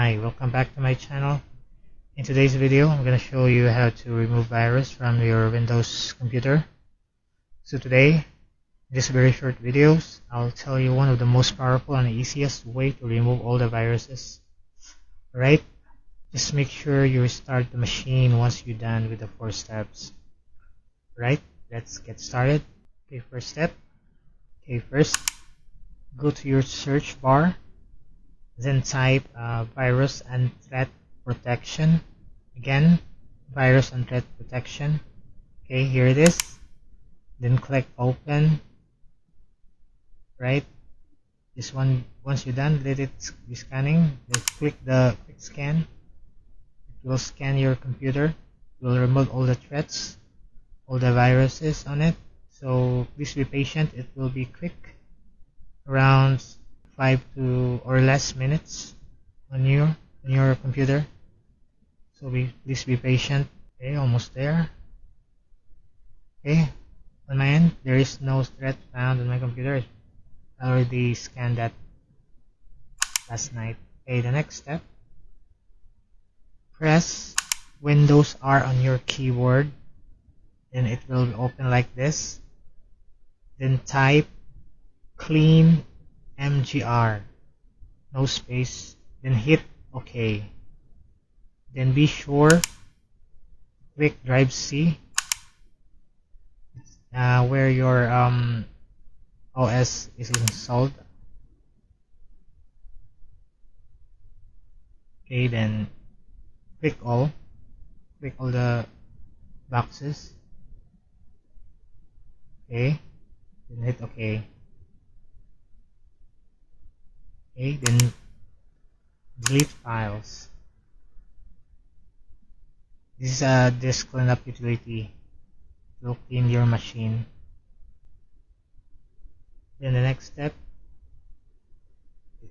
Hi, welcome back to my channel. In today's video, I'm going to show you how to remove virus from your Windows computer. So today, in this very short videos, I'll tell you one of the most powerful and easiest way to remove all the viruses. Alright, just make sure you restart the machine once you're done with the 4 steps. Right, let's get started. Okay, first step. Okay, first, go to your search bar. Then type virus and threat protection. Again, virus and threat protection. Okay, here it is. Then click open. Right, this one, once you're done, let it be scanning. Then click the quick scan. It will scan your computer. It will remove all the threats, all the viruses on it. So please be patient. It will be quick, around 5 to or less minutes on your computer. So please be patient. Okay, almost there. Okay, on my end, there is no threat found on my computer. I already scanned that last night. Okay, the next step. Press Windows R on your keyboard. Then it will open like this. Then type clean mgr, no space, then hit OK. Then be sure to click drive C, where your OS is installed. Okay, then click all the boxes. Okay, then hit OK. Okay, then delete files. This is a disk cleanup utility to clean your machine. Then the next step,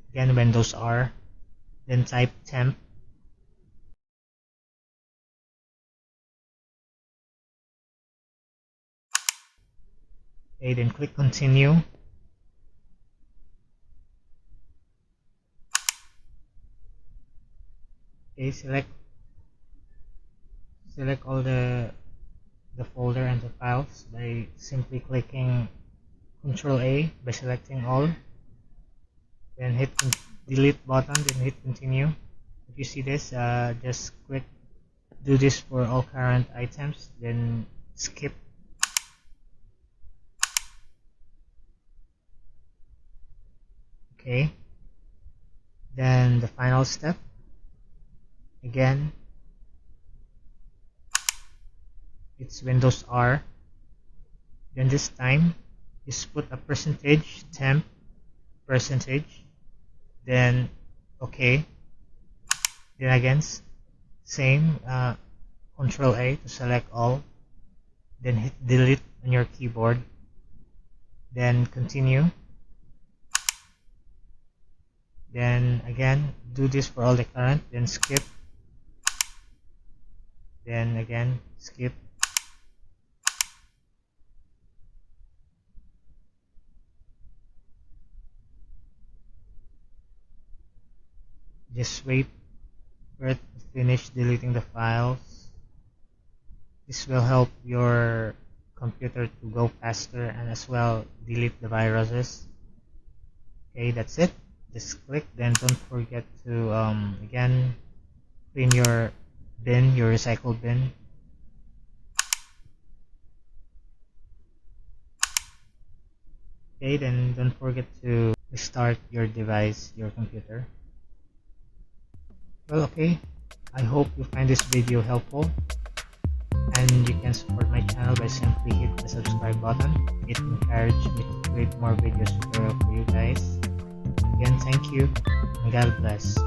again Windows R, then type temp. Okay, then click continue. Okay, select all the folder and the files by simply clicking Ctrl A by selecting all. Then hit delete button, then hit continue. If you see this, just do this for all current items, then skip. Okay, then the final step. Again, it's Windows R. Then this time, just put a %temp, then OK. Then again, same, Ctrl A to select all. Then hit delete on your keyboard. Then continue. Then again, do this for all the current. Then skip. Then again, skip. Just wait for it to finish deleting the files. This will help your computer to go faster and as well delete the viruses. Okay, that's it. Just click. Then don't forget to again clean your bin, your recycle bin. Okay, then don't forget to restart your device, your computer. Well, okay, I hope you find this video helpful, and you can support my channel by simply hit the subscribe button. It encourages me to create more videos tutorial for you guys. Again, thank you and God bless.